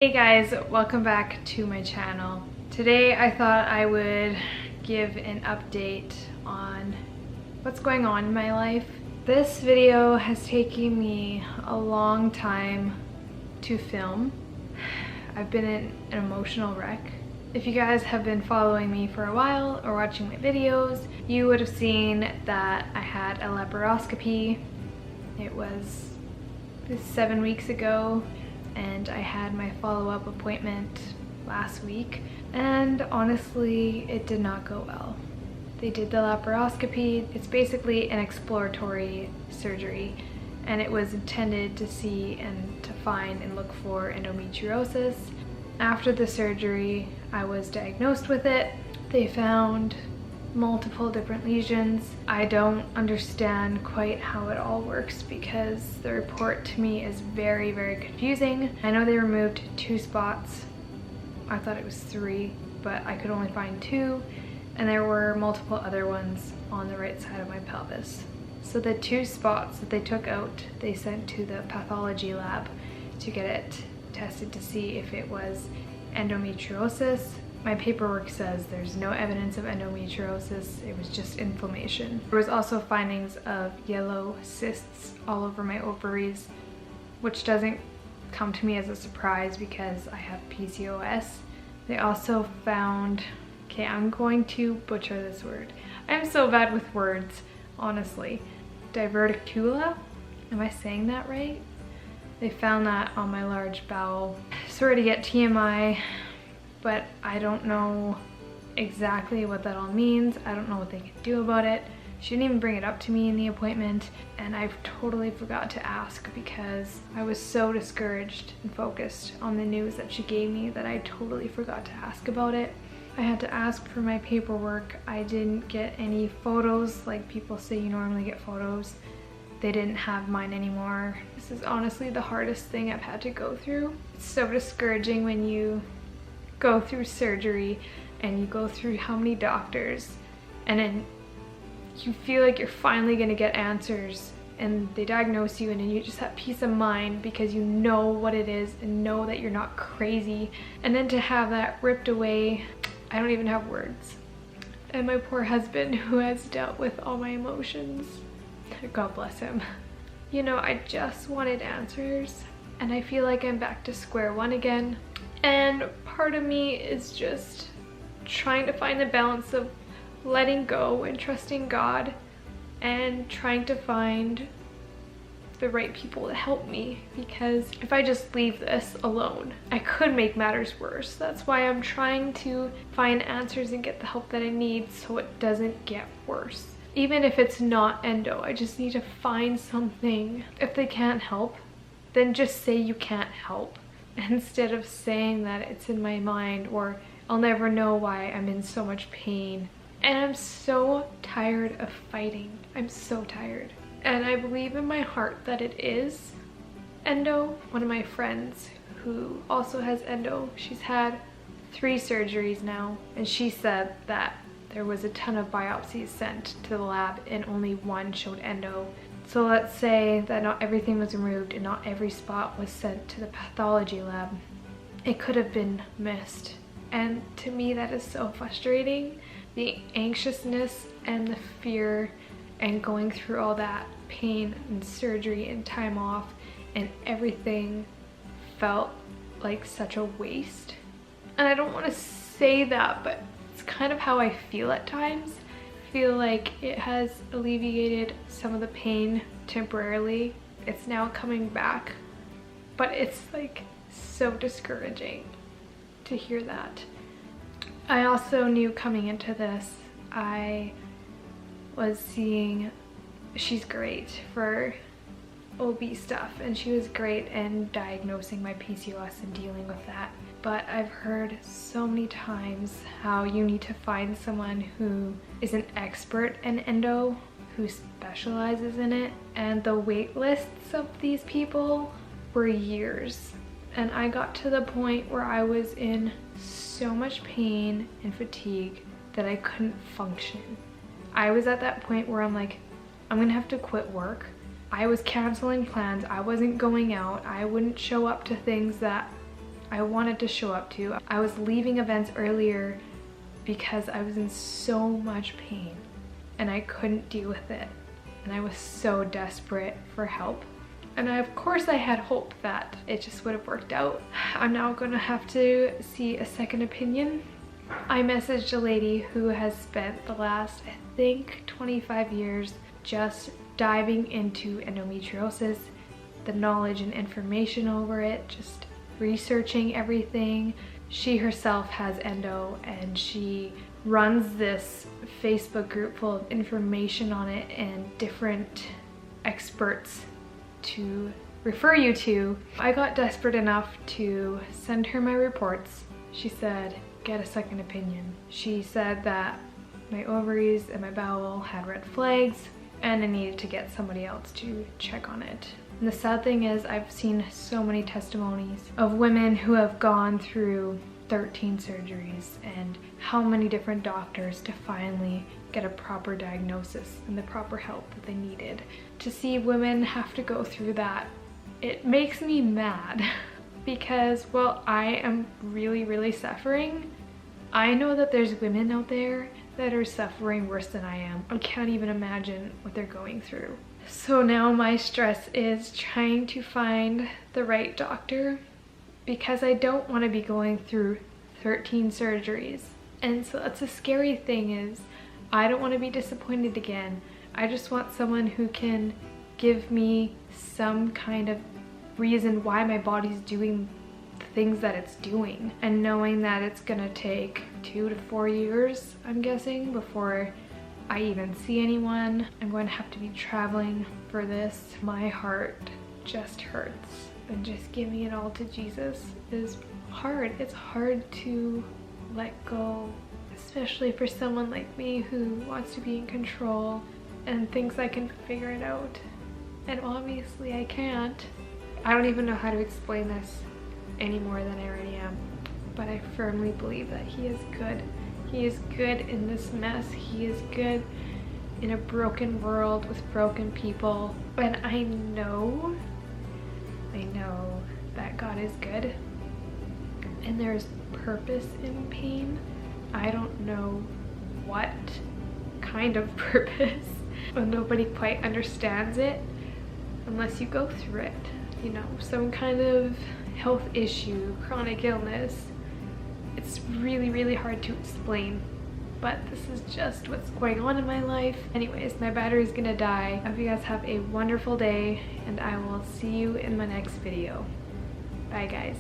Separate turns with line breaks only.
Hey guys, welcome back to my channel. Today I thought I would give an update on what's going on in my life. This video has taken me a long time to film. I've been in an emotional wreck. If you guys have been following me for a while or watching my videos, you would have seen that I had a laparoscopy. It was 7 weeks ago. And I had my follow-up appointment last week, and honestly it did not go well. They did the laparoscopy. It's basically an exploratory surgery, and it was intended to see and to find and look for endometriosis. After the surgery I was diagnosed with it. They found multiple different lesions. I don't understand quite how it all works because the report to me is very, very confusing. I know they removed 2 spots. I thought it was 3, but I could only find 2, and there were multiple other ones on the right side of my pelvis. So the 2 spots that they took out, they sent to the pathology lab to get it tested to see if it was endometriosis. My paperwork says there's no evidence of endometriosis, it was just inflammation. There was also findings of yellow cysts all over my ovaries, which doesn't come to me as a surprise because I have PCOS. They also found, okay, I'm going to butcher this word. I'm so bad with words, honestly. Diverticula? Am I saying that right? They found that on my large bowel. Sorry to get TMI, but I don't know exactly what that all means. I don't know what they can do about it. She didn't even bring it up to me in the appointment, and I totally forgot to ask because I was so discouraged and focused on the news that she gave me that I totally forgot to ask about it. I had to ask for my paperwork. I didn't get any photos like people say you normally get photos. They didn't have mine anymore. This is honestly the hardest thing I've had to go through. It's so discouraging when you go through surgery and you go through how many doctors, and then you feel like you're finally gonna get answers and they diagnose you, and then you just have peace of mind because you know what it is and know that you're not crazy. And then to have that ripped away, I don't even have words. And my poor husband, who has dealt with all my emotions, God bless him. You know, I just wanted answers, and I feel like I'm back to square one again. And part of me is just trying to find the balance of letting go and trusting God and trying to find the right people to help me, because if I just leave this alone, I could make matters worse. That's why I'm trying to find answers and get the help that I need so it doesn't get worse. Even if it's not endo, I just need to find something. If they can't help, then just say you can't help, instead of saying that it's in my mind or I'll never know why I'm in so much pain. And I'm so tired of fighting. I'm so tired. And I believe in my heart that it is endo. One of my friends who also has endo, she's had 3 surgeries now, and she said that there was a ton of biopsies sent to the lab and only 1 showed endo. So let's say that not everything was removed and not every spot was sent to the pathology lab. It could have been missed. And to me that is so frustrating. The anxiousness and the fear and going through all that pain and surgery and time off and everything felt like such a waste. And I don't want to say that, but it's kind of how I feel at times. Feel like it has alleviated some of the pain temporarily. It's now coming back, but it's like so discouraging to hear that. I also knew coming into this, I was seeing, she's great for OB stuff, and she was great in diagnosing my PCOS and dealing with that. But I've heard so many times how you need to find someone who is an expert in endo, who specializes in it, and the wait lists of these people were years. And I got to the point where I was in so much pain and fatigue that I couldn't function. I was at that point where I'm like, I'm gonna have to quit work. I was canceling plans. I wasn't going out. I wouldn't show up to things that I wanted to show up to. I was leaving events earlier because I was in so much pain and I couldn't deal with it. And I was so desperate for help. And of course I had hope that it just would have worked out. I'm now gonna have to see a second opinion. I messaged a lady who has spent the last, I think, 25 years just diving into endometriosis, the knowledge and information over it, just researching everything. She herself has endo and she runs this Facebook group full of information on it and different experts to refer you to. I got desperate enough to send her my reports. She said, get a second opinion. She said that my ovaries and my bowel had red flags and I needed to get somebody else to check on it. And the sad thing is I've seen so many testimonies of women who have gone through 13 surgeries and how many different doctors to finally get a proper diagnosis and the proper help that they needed. To see women have to go through that, it makes me mad because, well, I am really suffering. I know that there's women out there that are suffering worse than I am. I can't even imagine what they're going through. So now my stress is trying to find the right doctor because I don't want to be going through 13 surgeries. And so that's a scary thing, is I don't want to be disappointed again. I just want someone who can give me some kind of reason why my body's doing the things that it's doing, and knowing that it's gonna take 2 to 4 years, I'm guessing, before I even see anyone. I'm going to have to be traveling for this. My heart just hurts, and just giving it all to Jesus is hard. It's hard to let go, especially for someone like me who wants to be in control and thinks I can figure it out. And obviously I can't. I don't even know how to explain this any more than I already am, but I firmly believe that He is good. He is good in this mess. He is good in a broken world with broken people. And I know that God is good and there's purpose in pain. I don't know what kind of purpose, and nobody quite understands it unless you go through it. You know, some kind of health issue, chronic illness. It's really hard to explain, but this is just what's going on in my life. Anyways, my battery's gonna die. I hope you guys have a wonderful day, and I will see you in my next video. Bye guys.